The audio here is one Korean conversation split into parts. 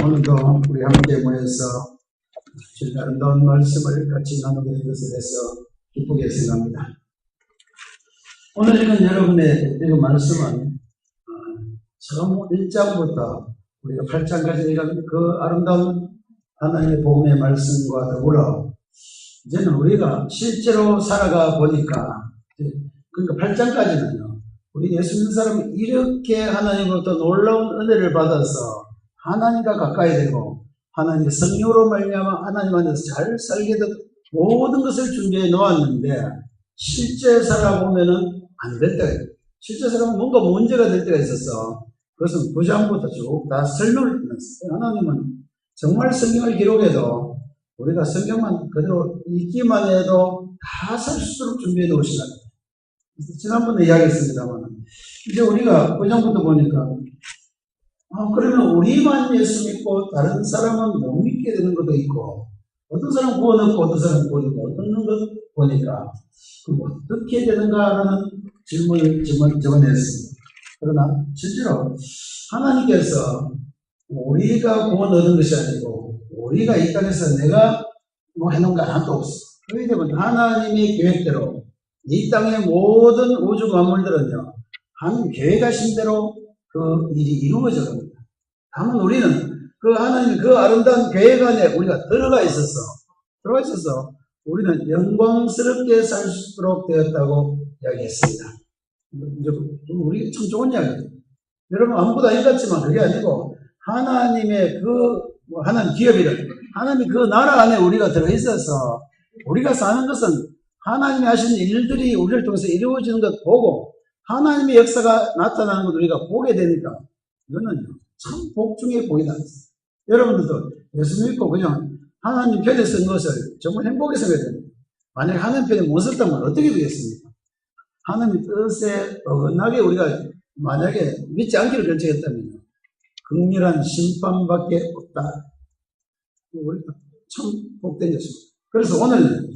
오늘도 우리 함께 모여서 주님 아름다운 말씀을 같이 나누게 된 것에 대해서 기쁘게 생각합니다. 오늘 읽은 여러분의 읽은 말씀은 처음 1장부터 우리가 8장까지 읽은 그 아름다운 하나님의 복음의 말씀과 더불어 이제는 우리가 실제로 살아가 보니까, 그러니까 8장까지는요, 우리 예수 믿는 사람이 이렇게 하나님으로부터 놀라운 은혜를 받아서 하나님과 가까이 되고 하나님의 성령으로 말미암아 하나님 안에서 잘 살게 된 모든 것을 준비해 놓았는데, 실제 살아보면은 안 될 때가 있어요. 실제 살아보면 뭔가 문제가 될 때가 있어서 그것은 9장부터 쭉 다 설명을 드렸어요. 하나님은 정말 성경을 기록해도 우리가 성경만 그대로 읽기만 해도 다 살 수 있도록 준비해 놓으시다. 지난번에 이야기했습니다만, 이제 우리가 9장부터 보니까 그러면 우리만 예수 믿고 다른 사람은 못 믿게 되는 것도 있고, 어떤 사람은 구원 얻고 어떤 사람은 구원 얻고 얻는 것 보니까 그럼 어떻게 되는가라는 질문을 저번에 했습니다. 그러나 실제로 하나님께서 우리가 구원 얻은 것이 아니고 우리가 이 땅에서 내가 해놓은 거 하나도 없어. 그렇기 때문에 하나님의 계획대로 이 땅의 모든 우주 만물들은요, 하나님 계획하신 대로 그 일이 이루어져 갑니다. 다만 우리는 그 하나님의 그 아름다운 계획 안에 우리가 들어가 있어서 우리는 영광스럽게 살 수 있도록 되었다고 이야기했습니다. 우리 참 좋은 이야기예요. 여러분 아무것도 아닌 것 같지만 그게 아니고 하나님의 하나님 기업이래. 하나님 그 나라 안에 우리가 들어있어서 우리가 사는 것은 하나님이 하시는 일들이 우리를 통해서 이루어지는 것 보고 하나님의 역사가 나타나는 것 우리가 보게 되니까 이거는 참 복 중에 복이다. 여러분들도 예수 믿고 그냥 하나님 편에 쓴 것을 정말 행복해 생각해야 됩니다. 만약에 하나님 편에 못 썼다면 어떻게 되겠습니까? 하나님 뜻에 어긋나게 우리가 만약에 믿지 않기를 결정했다면 극렬한 심판밖에 없다. 우리가 참 복된 것입니다. 그래서 오늘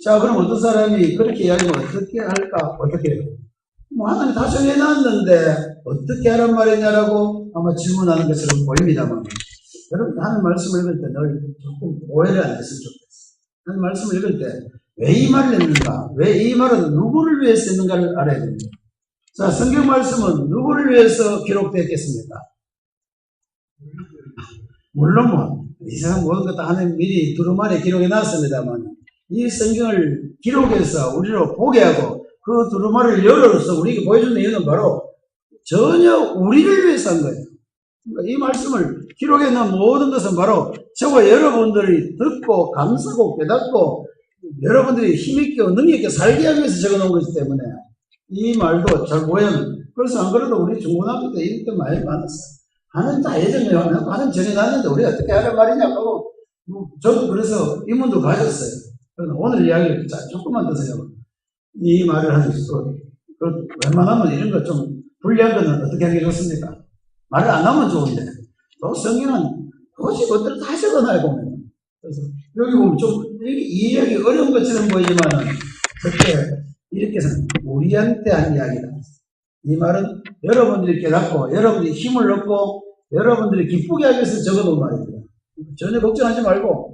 자 그럼 어떤 사람이 그렇게 이야기하면 어떻게 할까? 어떻게 해요? 하나님 다 정해놨는데 어떻게 하란 말이냐라고 아마 질문하는 것처럼 보입니다만, 여러분 하나님 말씀을 읽을 때 늘 조금 오해를 안 했으면 좋겠어요. 하나님 말씀을 읽을 때 왜 이 말을 했는가? 왜 이 말은 누구를 위해서 했는가를 알아야 됩니다. 자, 성경 말씀은 누구를 위해서 기록되었겠습니까? 물론 이 세상 모든 것 다 하나님 미리 두루마리에 기록해 놨습니다만, 이 성경을 기록해서 우리로 보게 하고 그 두루마리를 열어서 우리에게 보여주는 이유는 바로 전혀 우리를 위해서 한 거예요. 그러니까 이 말씀을 기록해 놓은 모든 것은 바로 저와 여러분들이 듣고 감사하고 깨닫고 여러분들이 힘있게 능력있게 살게 하기 위해서 적어 놓은 것이기 때문에 이 말도 잘 보여요. 그래서 안 그래도 우리 중고등학교 때 이럴 때 많이 많았어요. 하나님 다 예정해요. 하나님 정해놨는데 우리가 어떻게 하란 말이냐고. 저도 그래서 의문도 가졌어요. 그러나 오늘 이야기를 조금만 더 생각해요. 이 말을 하는 또 웬만하면 이런 거 좀 불리한 거는 어떻게 하는 게 좋습니까? 말을 안 하면 좋은데 또 성경은 도저히 것들을 다 적어놔야 보면, 그래서 여기 보면 좀 이해하기 어려운 것처럼 보이지만은 그렇게 이렇게 해서 우리한테 한 이야기다. 이 말은 여러분들이 깨닫고 여러분들이 힘을 얻고 여러분들이 기쁘게 하기 위해서 적어놓은 말입니다. 전혀 걱정하지 말고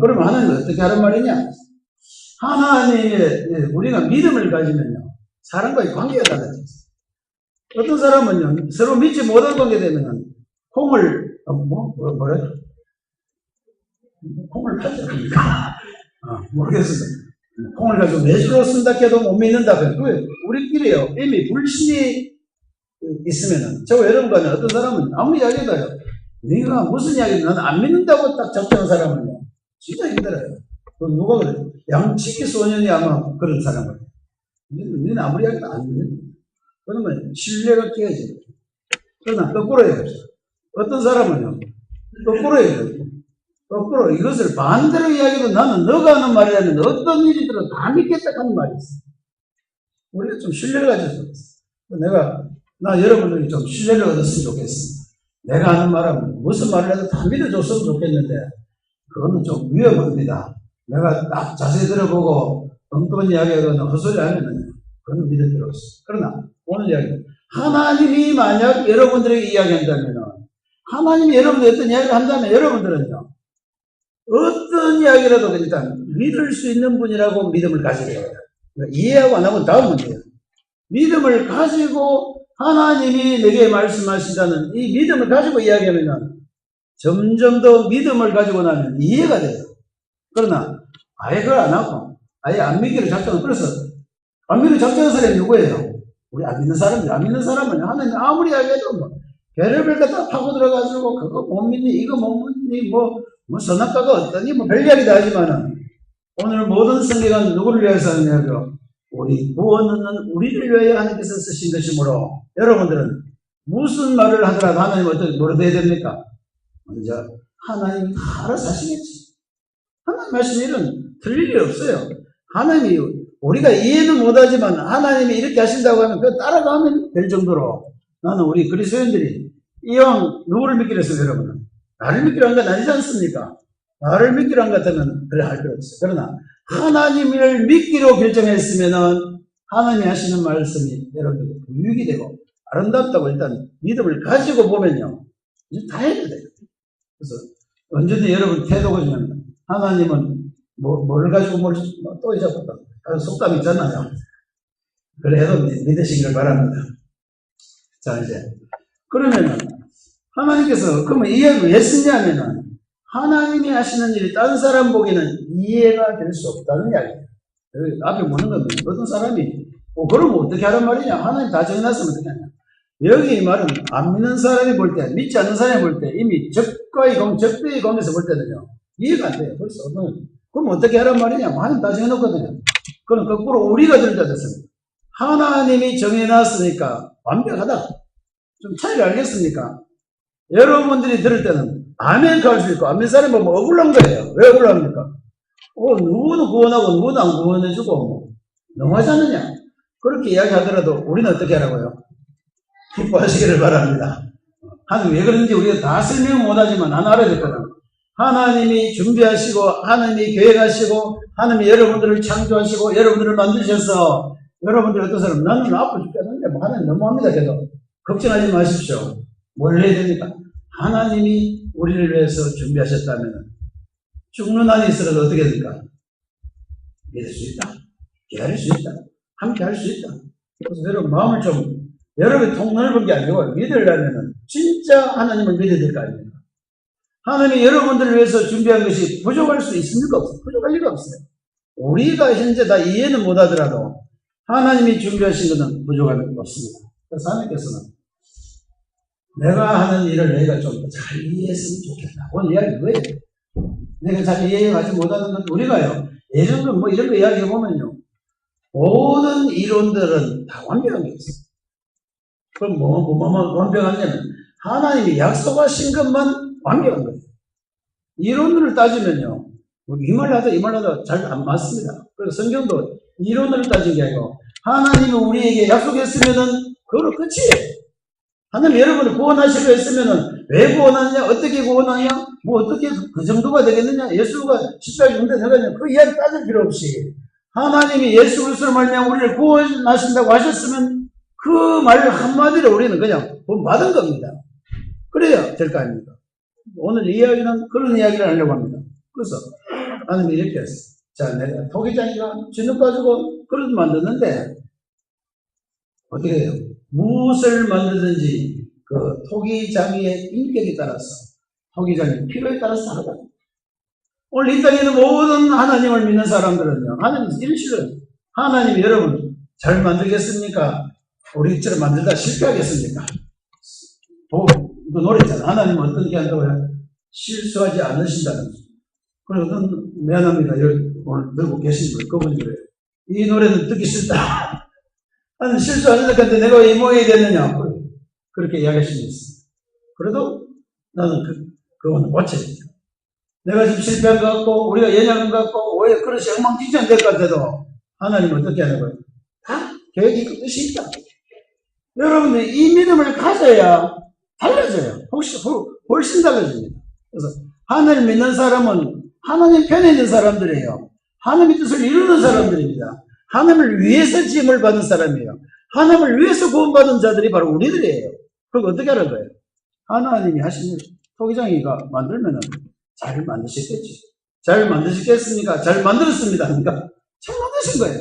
그럼 하나님은 어떻게 하란 말이냐? 하나님의 우리가 믿음을 가지면요, 사람과의 관계가 달라져요. 어떤 사람은요, 서로 믿지 못할 관계 되면은 콩을 뭐래? 콩을 팔지 않습니까? 모르겠습니다. 콩을 가지고 매주로 쓴다 해도 못 믿는다. 우리끼리요, 이미 불신이 있으면은, 저와 여러분과는 어떤 사람은 아무리 이야기해도 네가 무슨 이야기든 나는 안 믿는다고 딱 적정한 사람은요, 진짜 힘들어요. 누가 그래? 양치기 소년이 아마 그런 사람을. 너는 아무리 이야기도 안 믿는다. 그러면 신뢰가 깨어져요. 그러나 거꾸로 해야죠. 어떤 사람은요, 거꾸로 해야죠. 거꾸로 이것을 반대로 이야기해도 나는 너가 하는 말이라면 어떤 일이든 다 믿겠다 하는 말이 있어요. 우리가 좀 신뢰를 가졌으면 좋겠어요. 나 여러분들이 좀 신뢰를 얻었으면 좋겠습니다. 내가 하는 말은 무슨 말을 해도 다 믿어줬으면 좋겠는데, 그거는 좀 위험합니다. 내가 딱 자세히 들어보고 엉뚱한 이야기하거나 헛소리 하면은 그건 믿을 필요 없어요. 그러나 오늘 이야기, 하나님이 만약 여러분들에게 이야기한다면 하나님이 여러분들 어떤 이야기를 한다면 여러분들은요, 어떤 이야기라도 일단 믿을 수 있는 분이라고 믿음을 가지게 해요. 이해하고 안 하고 다음 문제예요. 믿음을 가지고 하나님이 내게 말씀하신다는 이 믿음을 가지고 이야기하면 점점 더 믿음을 가지고 나면 이해가 돼요. 그러나 아예 그걸 안 하고 아예 안 믿기를 작정을, 그래서 안 믿는 작정한 사람이 누구예요? 우리 안 믿는 사람들. 안 믿는 사람은 하나님 아무리 이야기해도 뭐 별의별 거 다 파고 들어가지고 그거 못 믿니 이거 못 믿니 뭐 선악과가 어떠니 뭐 별 이야기 다 하지만은 오늘 모든 성경은 누구를 위해서 하느냐고요? 우리 구원은 우리를 위하여 하나님께서 쓰신 것이므로 여러분들은 무슨 말을 하더라도 하나님 어떻게 노릇해야 됩니까? 먼저 하나님 알아서 하시겠지. 하나님 말씀 일은 틀릴 일 없어요. 하나님이 우리가 이해는 못하지만 하나님이 이렇게 하신다고 하면 그거 따라가면 될 정도로 나는 우리 그리스도인들이 이왕 누구를 믿기로 했어요, 여러분은? 나를 믿기로 한 건 아니지 않습니까? 나를 믿기로 한 것 같으면 그래 할 필요 없어요. 그러나 하나님을 믿기로 결정했으면은 하나님이 하시는 말씀이 여러분들 유익이 되고 아름답다고 일단 믿음을 가지고 보면요, 이제 다 해도 돼요. 그래서 언제든 여러분 태도가 중요합니다. 하나님은 뭐를 가지고 뭘 또 잊어버렸다. 속담이 있잖아요. 그래도 믿으시기를 바랍니다. 자, 이제 그러면은 하나님께서 그러면 이 이야기를 왜 쓰냐면은 하나님이 하시는 일이 다른 사람 보기에는 이해가 될 수 없다는 이야기예요. 여기 앞에 묻는 겁니다. 어떤 사람이 그러면 어떻게 하란 말이냐? 하나님 다 정해놨으면 어떻게 하냐? 여기 이 말은 안 믿는 사람이 볼 때, 믿지 않는 사람이 볼 때 이미 적배의 관계에서 볼 때는요, 이해가 안 돼요. 벌써 그럼 어떻게 하란 말이냐? 하나님 다 정해놓거든요. 그럼 거꾸로 우리가 들을 때 됐습니다. 하나님이 정해놨으니까 완벽하다. 좀 차이를 알겠습니까? 여러분들이 들을 때는 아멘 할 수 있고, 아멘 사람은 뭐 억울한 거예요. 왜 억울합니까? 누구는 구원하고 누구는 안 구원해주고 너무하지 않느냐? 그렇게 이야기하더라도 우리는 어떻게 하라고요? 기뻐하시기를 바랍니다. 하나님 왜 그런지 우리가 다 설명 못하지만 하나 알아야 될 거는 하나님이 준비하시고 하나님이 계획하시고 하나님이 여러분들을 창조하시고 여러분들을 만드셔서 여러분들 어떤 사람 나는 아파 죽겠는데 뭐 하나님 너무합니다. 그래도 걱정하지 마십시오. 뭘 해야 됩니까? 하나님이 우리를 위해서 준비하셨다면 죽는 한이 있어도 어떻게 됩니까? 믿을 수 있다. 기다릴 수 있다. 함께 할 수 있다. 그래서 여러분 마음을 좀 여러분이 통 넓은 게 아니고 믿으려면 진짜 하나님을 믿어야 될 거 아닙니까? 하나님이 여러분들을 위해서 준비한 것이 부족할 수 있습니까? 없어요. 부족할 리가 없어요. 우리가 현재 다 이해는 못하더라도 하나님이 준비하신 것은 부족할 게 없습니다. 그래서 하나님께서는 내가 하는 일을 내가 좀 더 잘 이해했으면 좋겠다. 오늘 이야기 뭐예요? 내가 잘 이해하지 못하는 건 우리가요, 예전에 뭐 이런 거 이야기해보면요, 모든 이론들은 다 완벽한 게 있어요. 그럼 완벽하냐면 하나님이 약속하신 것만 완벽한 거예요. 이론을 따지면요, 이 말로 하다 잘 안 맞습니다. 그래서 성경도 이론을 따진 게 아니고 하나님이 우리에게 약속했으면은 그걸로 끝이에요. 하나님 여러분을 구원하시려 했으면은 왜 구원하느냐, 어떻게 구원하냐, 뭐 어떻게 그 정도가 되겠느냐, 예수가 십자가에 죽는다 해가지고 그 이야기 따질 필요 없이 하나님이 예수 그리스도로 말미암아 우리를 구원하신다고 하셨으면 그 말 한마디로 우리는 그냥 받은 겁니다. 그래야 될 거 아닙니까? 오늘 이 이야기는 그런 이야기를 하려고 합니다. 그래서 하나님이 이렇게 했어요. 자, 내가 토기장이가 진흙 가지고 그릇 만드는데 어떻게 해요? 무엇을 만드든지 그 토기장이의 인격에 따라서 토기장의 필요에 따라서 다르다. 오늘 이 땅에 있는 모든 하나님을 믿는 사람들은요, 하나님 일실은 하나님이 여러분 잘 만들겠습니까? 우리처럼 만들다 실패하겠습니까? 그 노래 있잖아. 하나님은 어떻게 한다고요? 실수하지 않으신다는 거죠. 그래서 어떤 미안합니다. 여기 오늘 들고 계신 분, 그분이 그래요. 이 노래는 듣기 싫다. 나는 실수하는 것 같은데 내가 왜 이 모양이 됐느냐. 그렇게 이야기하신 분 있어요. 그래도 나는 그거는 고쳐야 돼요. 내가 지금 실패한 것 같고, 우리가 예냥한 것 같고, 왜 그릇이 엉망진창 될 것 같아도 하나님은 어떻게 하는 거예요? 다 계획이 있고 뜻이 있다. 여러분들 이 믿음을 가져야 달라져요. 훨씬 달라집니다. 그래서 하나님 믿는 사람은 하나님 편에 있는 사람들이에요. 하나님의 뜻을 이루는 사람들입니다. 하나님을 위해서 지음을 받은 사람이에요. 하나님을 위해서 구원받은 자들이 바로 우리들이에요. 그럼 어떻게 하는 거예요? 하나님이 하신 토기장이가 만들면은 잘 만드셨겠지. 잘 만드셨겠습니까? 잘 만들었습니다. 그러니까 잘 만드신 거예요.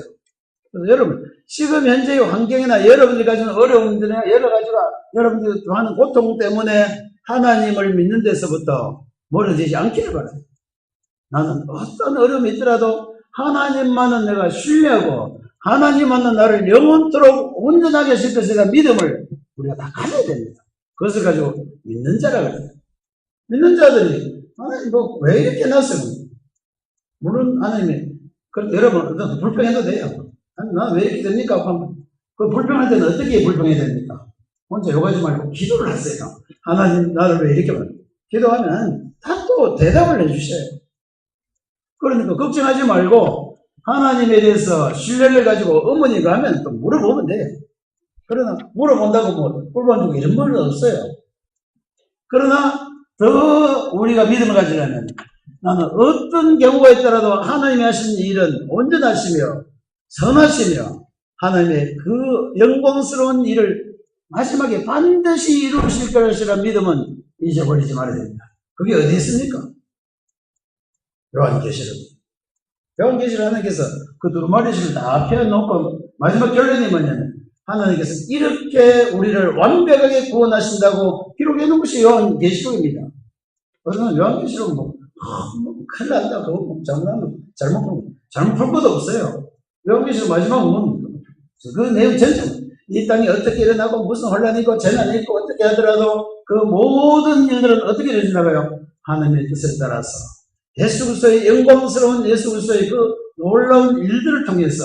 그래서 여러분, 지금 현재의 환경이나 여러분들이 가지는 어려움들이나 여러 가지가 여러분들이 하는 고통 때문에 하나님을 믿는 데서부터 멀어지지 않기를 바라요. 나는 어떤 어려움이 있더라도 하나님만은 내가 신뢰하고 하나님만은 나를 영원토록 온전하게 하실 것이라 믿음을 우리가 다 가져야 됩니다. 그것을 가지고 믿는 자라고 해요. 믿는 자들이 하나님 왜 이렇게 났어요? 물론 하나님이 여러분 불평해도 돼요. 난 왜 이렇게 됩니까? 그 불평할 때는 어떻게 불평해야 됩니까? 혼자 욕하지 말고 기도를 하세요. 하나님 나를 왜 이렇게 만들어? 기도하면 다 또 대답을 해주셔요. 그러니까 걱정하지 말고 하나님에 대해서 신뢰를 가지고 어머니가 하면 또 물어보면 돼요. 그러나 물어본다고 뭐 꿀밤 주고 이런 말은 없어요. 그러나 더 우리가 믿음을 가지려면 나는 어떤 경우가 있더라도 하나님이 하신 일은 온전하시며 선하시며 하나님의 그 영광스러운 일을 마지막에 반드시 이루실 것이라는 믿음은 잊어버리지 말아야 됩니다. 그게 어디 있습니까? 요한계시록. 요한계시록 하나님께서 그 두루마리를 다 펴놓고 마지막 결론이 뭐냐면 하나님께서 이렇게 우리를 완벽하게 구원하신다고 기록해 놓은 것이 요한계시록입니다. 그래서 요한계시록은 큰일 난다. 그거 잘못 풀 것도 없어요. 요한계시록 마지막은 뭡니까? 그 내용 전체는 이 땅이 어떻게 일어나고 무슨 혼란이 있고 재난이 있고 어떻게 하더라도 그 모든 일들은 어떻게 이루어진다고요? 하나님의 뜻에 따라서 예수 그리스도의 영광스러운 예수 그리스도의 그 놀라운 일들을 통해서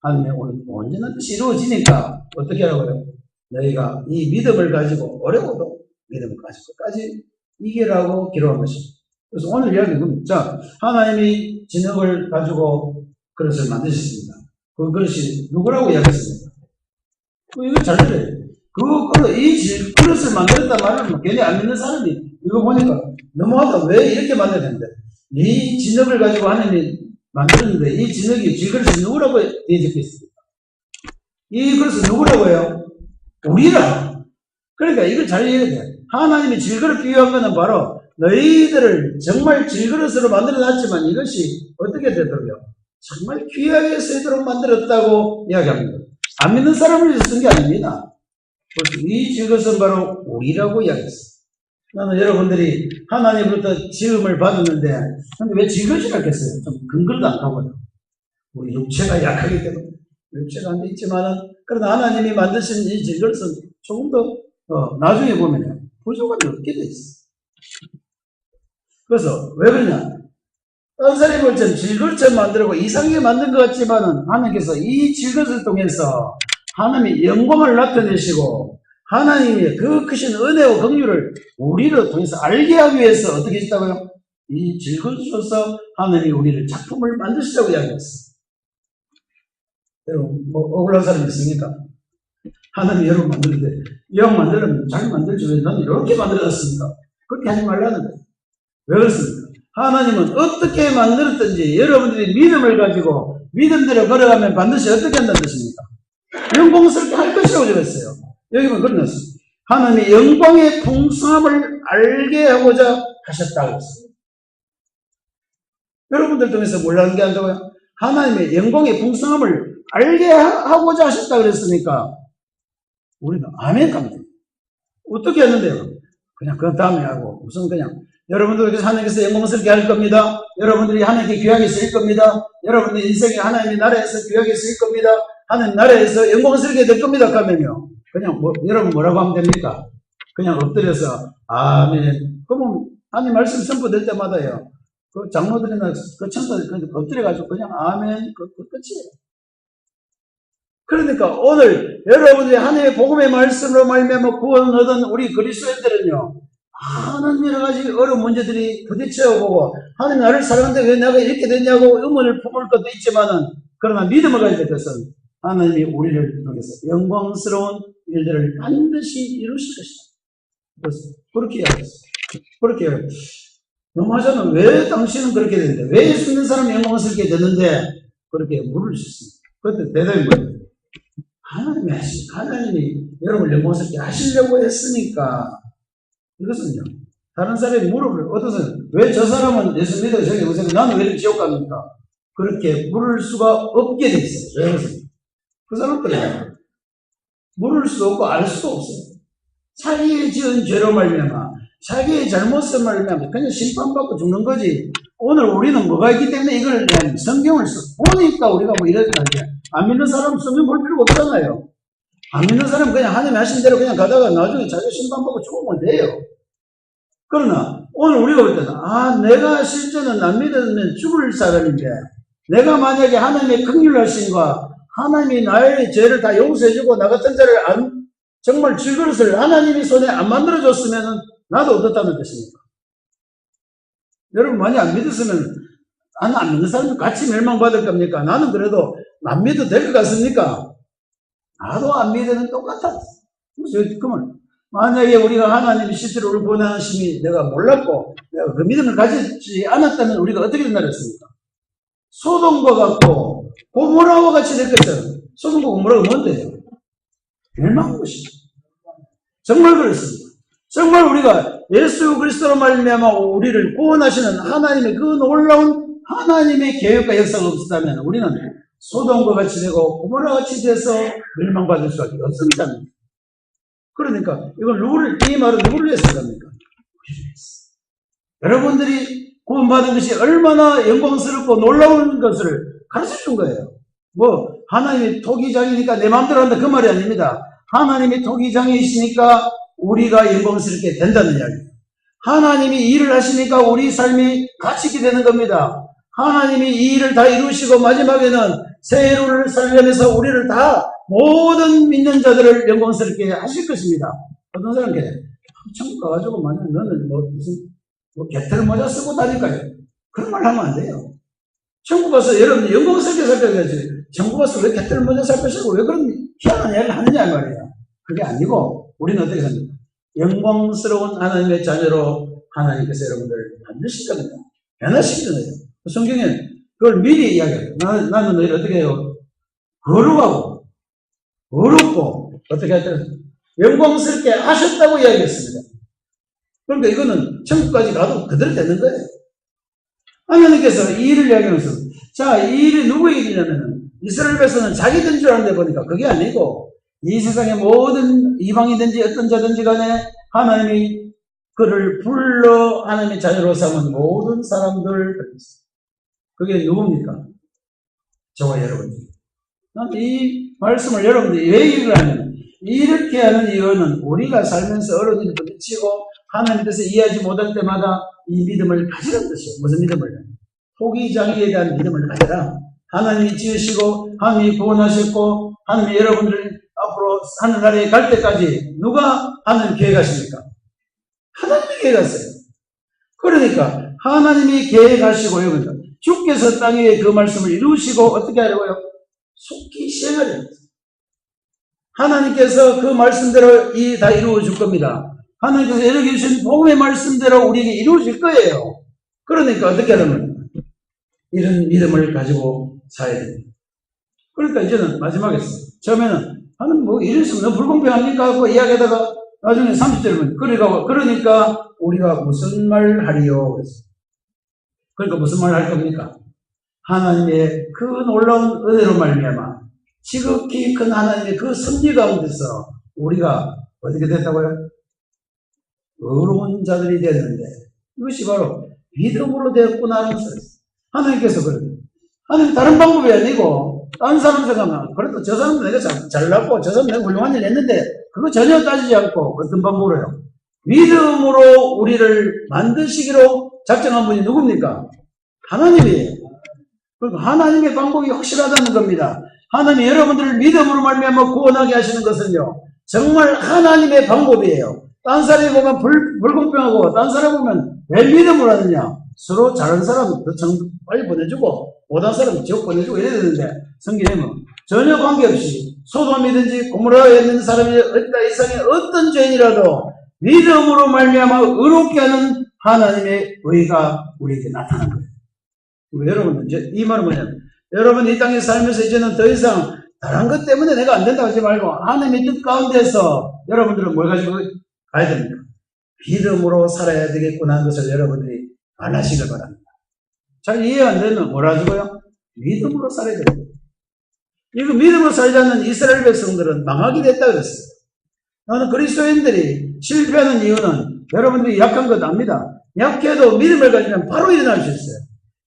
하나님의 온전한 뜻이 이루어지니까 어떻게 하라고요? 너희가 이 믿음을 가지고 어려워도 믿음을 가지고 끝까지 이기라고 기록한 것입니다. 그래서 오늘 이야기는 자 하나님이 진흙을 가지고 그릇을 만드셨습니다. 그 그릇이 누구라고 이야기했습니까? 이거 잘 들어요. 이 그릇을 만들었단 말을 괜히 안 믿는 사람이 이거 보니까 너무하다. 왜 이렇게 만들어야 되는데 이 진흙을 가지고 하나님이 만들었는데 이 진흙이 질그릇이 누구라고 되어 적혀있습니까? 이 그릇은 누구라고 해요? 우리라. 그러니까 이걸 잘 이해해야 돼. 하나님이 질그릇 비유한 것은 바로 너희들을 정말 질그릇으로 만들어놨지만 이것이 어떻게 되더라고요? 정말 귀하게 쓰이도록 만들었다고 이야기합니다. 안 믿는 사람을 위해서 쓴 게 아닙니다. 이 질그릇은 바로 우리라고 이야기했어요. 나는 여러분들이 하나님으로부터 지음을 받았는데 근데 왜 질그릇이라 했겠어요? 좀 근거도 안 가거든요. 우리 육체가 약하기 때문에 육체가 안 돼 있지만은 그러나 하나님이 만드신 이 질그릇은 조금 더 나중에 보면 부족함이 없게 돼 있어요. 그래서 왜 그러냐? 딴 사람이 볼 때는 질그릇을 만들고 이상하게 만든 것 같지만은 하나님께서 이 질그릇을 통해서 하나님의 영광을 나타내시고 하나님의 그 크신 은혜와 긍휼을 우리를 통해서 알게 하기 위해서 어떻게 했다고요? 이 질그릇으로서 하나님이 우리를 작품을 만드시자고 이야기했어요. 여러분 억울한 사람이 있습니까? 하나님이 여러분 만드는데 영 만들면 잘 만들지 왜 나는 이렇게 만들어놨습니까? 그렇게 하지 말라는 거예요. 왜 그렇습니까? 하나님은 어떻게 만들었든지 여러분들이 믿음을 가지고 믿음대로 걸어가면 반드시 어떻게 한다는 뜻입니까? 영광스럽게 할 것이라고 적었어요. 여기 보면 그런 것입니다. 하나님의 영광의 풍성함을 알게 하고자 하셨다고 했어요. 여러분들 통해서 몰라는 게 아니고요. 하나님의 영광의 풍성함을 알게 하고자 하셨다고 그랬으니까 우리는 아멘 갑니다. 어떻게 했는데요? 그냥 그 다음에 하고 우선 그냥 여러분들께서 하나님께서 영광스럽게 할 겁니다. 여러분들이 하나님께 귀하게 쓰일 겁니다. 여러분들 인생이 하나님의 나라에서 귀하게 쓰일 겁니다. 하나님 나라에서 영광스럽게 될 겁니다. 하면요. 그냥 여러분 뭐라고 하면 됩니까? 그냥 엎드려서 아멘. 그러면 하나님 말씀 선포될 때마다요. 그 장로들이나 그 천사들 엎드려가지고 그냥 아멘. 그 끝이에요. 그러니까 오늘 여러분들이 하나님의 복음의 말씀으로 말미암아 구원 얻은 우리 그리스도인들은요. 많은 여러 가지 어려운 문제들이 부딪혀보고 하나님 나를 사랑하는데 왜 내가 이렇게 됐냐고 의문을 품을 것도 있지만은 그러나 믿음을 가질 것은 하나님이 우리를 통해서 영광스러운 일들을 반드시 이루실 것이다. 그래서 그렇게 이야기했어요. 그렇게 너무하잖아. 왜 당신은 그렇게 되는데 왜 예수 믿는 사람이 영광스럽게 되는데 그렇게 물을 수 있습니다. 그때 대답이 뭐예요? 하나님이 여러분을 영광스럽게 하시려고 했으니까 이것은요, 다른 사람이 물어볼, 어떠세요? 왜 저 사람은 예수 믿어, 저기 오세요? 나는 왜 이렇게 지옥 갑니까? 그렇게 물을 수가 없게 돼 있어요. 왜 그러세요? 그 사람들은 물을 수도 없고 알 수도 없어요. 자기의 지은 죄로 말미암아 자기의 잘못을 말미암아 그냥 심판받고 죽는 거지. 오늘 우리는 뭐가 있기 때문에 이걸 그냥 성경을 보니까 우리가 뭐 이러지 않게 안 믿는 사람은 성경 볼 필요가 없잖아요. 안 믿는 사람은 그냥 하나님이 하신 대로 그냥 가다가 나중에 자기가 심판받고 죽으면 돼요. 그러나 오늘 우리가 볼 때는 내가 실제는 안 믿으면 죽을 사람인데 내가 만약에 하나님의 긍휼하심과 하나님이 나의 죄를 다 용서해주고 나 같은 자를 정말 질그릇을 하나님이 손에 안 만들어줬으면 나도 어떻다는 뜻입니까? 여러분 많이 안 믿었으면 나는 안 믿는 사람도 같이 멸망받을 겁니까? 나는 그래도 안 믿어도 될 것 같습니까? 나도 안 믿으면 똑같아. 그러면 만약에 우리가 하나님이 실제로 우리를 보내심이 내가 몰랐고 내가 그 믿음을 가지지 않았다면 우리가 어떻게 된다 그랬습니까? 소돔과 같고 고모라와 같이 됐겠어요. 소돔과 고모라가 뭔데요? 멸망한 것이죠. 정말 그렇습니다. 정말 우리가 예수 그리스도로 말미암아 우리를 구원하시는 하나님의 그 놀라운 하나님의 계획과 역사가 없었다면 우리는 소돔과 같이 되고 고모라와 같이 돼서 멸망받을 수밖에 없습니다. 그러니까 이 말은 누구를 위해서 합니까? 여러분들이 구원받은 것이 얼마나 영광스럽고 놀라운 것을 가르쳐 준 거예요. 하나님이 토기장이니까 내 마음대로 한다 그 말이 아닙니다. 하나님이 토기장이시니까 우리가 영광스럽게 된다는 이야기예요. 하나님이 일을 하시니까 우리 삶이 가치있게 되는 겁니다. 하나님이 이 일을 다 이루시고 마지막에는 새 일을 살려면서 우리를 다 모든 믿는 자들을 영광스럽게 하실 것입니다. 어떤 사람께 천국 가가지고 만약 너는 무슨 개털 모자 쓰고 다니까요. 그런 말 하면 안 돼요. 천국 가서 여러분 영광스럽게 살 거야지. 천국 가서 왜 개털 모자 살 것이고 왜 그런 희한한 이야기를 하느냐 말이에요. 그게 아니고 우리는 어떻게 삽니까? 영광스러운 하나님의 자녀로 하나님께서 여러분들 만드실 겁니다. 변화시키잖아요. 성경에 그걸 미리 이야기해요. 나는 너희를 어떻게 해요? 거룩하고 어렵고 어떻게 할 때 영광스럽게 하셨다고 이야기했습니다. 그러니까 이거는 천국까지 가도 그대로 되는 거예요. 하나님께서 이 일을 이야기하면서 이 일이 누구에게 되냐면은 이스라엘 백성은 자기 된 줄 아는데 보니까 그게 아니고 이 세상의 모든 이방이든지 어떤 자든지 간에 하나님이 그를 불러 하나님의 자녀로 삼은 모든 사람들 그게 누굽니까? 저와 여러분입니다. 이 말씀을 여러분들이 왜 이걸 하냐면 이렇게 하는 이유는 우리가 살면서 어려운 일을 부딪히고 하나님 뜻을 이해하지 못할 때마다 이 믿음을 가지라는 뜻이에요. 무슨 믿음을? 토기장애에 대한 믿음을 가져라. 하나님이 지으시고 하나님이 구원하셨고 하나님이 여러분들을 앞으로 하늘나라에 갈 때까지 누가 하나님 계획하십니까? 하나님이 계획하세요. 그러니까 하나님이 계획하시고 여러분들 주께서 땅 위에 그 말씀을 이루시고 어떻게 하려고요? 속히 시행하려고. 하나님께서 그 말씀대로 다 이루어 줄 겁니다. 하나님께서 여러분에게 주신 복음의 말씀대로 우리에게 이루어질 거예요. 그러니까 어떻게 하려면 이런 믿음을 가지고 살아야 됩니다. 그러니까 이제는 마지막에 처음에는 하나님 이럴 수 없는 불공평합니까? 하고 이야기하다가 나중에 30절은 그러니까 우리가 무슨 말 하리요? 그러니까 무슨 말 할 겁니까? 하나님의 그 놀라운 은혜로 말미암아 지극히 큰 하나님의 그 섭리 가운데서 우리가 어떻게 됐다고요? 의로운 자들이 됐는데 이것이 바로 믿음으로 되었구나 하는 것을 하나님께서 그래요. 하나님 다른 방법이 아니고 다른 사람 생각하면 그래도 저 사람도 내가 잘났고 저 사람 내가 훌륭한 일 했는데 그거 전혀 따지지 않고 어떤 방법으로요? 믿음으로 우리를 만드시기로 작정한 분이 누굽니까? 하나님이에요. 그러니까 하나님의 방법이 확실하다는 겁니다. 하나님이 여러분들을 믿음으로 말미암아 구원하게 하시는 것은요 정말 하나님의 방법이에요. 딴 사람이 보면 불공평하고 딴 사람이 보면 왜 믿음으로 하느냐? 서로 잘하는 사람 더 빨리 보내주고 못한 사람 지옥 보내주고 이래야 되는데 성경에는 전혀 관계없이 소돔이든지 고모라에 있는 사람이 이 세상에 어떤 죄인이라도 믿음으로 말미암아 의롭게 하는 하나님의 의가 우리에게 나타난 거예요. 여러분 이제 이 말은 뭐냐면 여러분 이 땅에 살면서 이제는 더 이상 다른 것 때문에 내가 안 된다고 하지 말고 하나님의 뜻 가운데서 여러분들은 뭘 가지고 가야 됩니까? 믿음으로 살아야 되겠구나 하는 것을 여러분들이 알아시길 바랍니다. 잘 이해 안 되면 뭐라 하고요? 믿음으로 살아야 됩니다. 이거 믿음으로 살지 않는 이스라엘 백성들은 망하게 됐다 그랬어요. 나는 그리스도인들이 실패하는 이유는 여러분들이 약한 것 압니다. 약해도 믿음을 가지면 바로 일어날 수 있어요.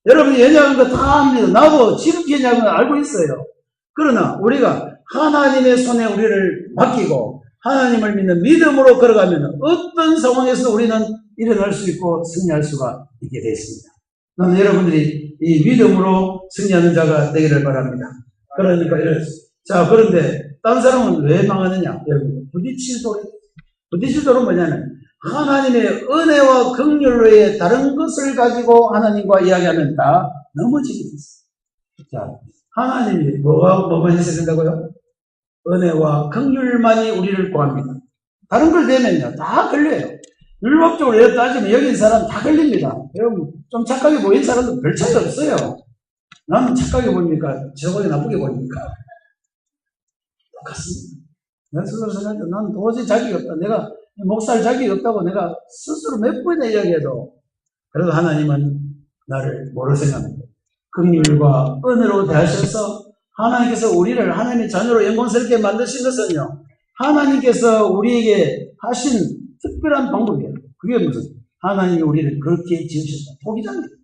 여러분이 연약한 거 다 압니다. 나도 지극히 연약한 거 알고 있어요. 그러나 우리가 하나님의 손에 우리를 맡기고 하나님을 믿는 믿음으로 걸어가면 어떤 상황에서도 우리는 일어날 수 있고 승리할 수가 있게 되어 있습니다. 나는 여러분들이 이 믿음으로 승리하는 자가 되기를 바랍니다. 그러니까 자, 그런데 딴 사람은 왜 망하느냐? 여러분, 부딪힐 도로 뭐냐면 하나님의 은혜와 긍휼 외에 다른 것을 가지고 하나님과 이야기하면 다 넘어지게 됐어요. 자, 하나님이 뭐만 했어야 된다고요? 은혜와 긍휼만이 우리를 구합니다. 다른 걸 대면요, 다 걸려요. 율법적으로 예를 따지면 여기 있는 사람 다 걸립니다. 여러분, 좀 착하게 보이는 사람도 별 차이 없어요. 나는 착하게 보입니까? 저거에 나쁘게 보입니까? 똑같습니다. 내가 스스로 생각할 때 나는 도저히 자격이 없다. 내가 목사할 자격이 없다고 내가 스스로 몇 번이나 이야기해도 그래도 하나님은 나를 뭐로 생각합니다. 긍휼과 은혜로 대하셔서 하나님께서 우리를 하나님의 자녀로 영광스럽게 만드신 것은요, 하나님께서 우리에게 하신 특별한 방법이에요. 그게 무슨? 하나님이 우리를 그렇게 지으셨다. 포기자입니다.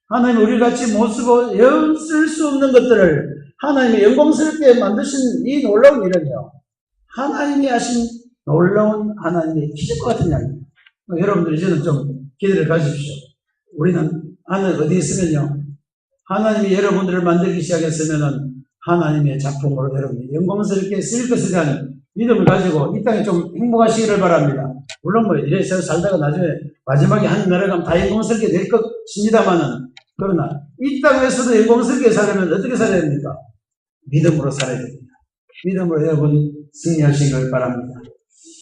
하나님이 우리 같이 모습을 쓸 수 없는 것들을 하나님이 영광스럽게 만드신 이 놀라운 일은요, 하나님이 하신 놀라운 하나님의 기적과 같은 이야기입니다. 여러분들 이제는 좀 기대를 가십시오. 우리는 하늘 어디 있으면요, 하나님이 여러분들을 만들기 시작했으면은 하나님의 작품으로 여러분이 영광스럽게 쓰일 것에 대한 믿음을 가지고 이 땅에 좀 행복하시기를 바랍니다. 물론 뭐 이래서 살다가 나중에 마지막에 하늘나라 가면 다 영광스럽게 될 것입니다만은, 그러나 이 땅에서도 영광스럽게 살려면 어떻게 살아야 됩니까? 믿음으로 살아야 됩니다. 믿음으로 여러분 승리하시길 바랍니다.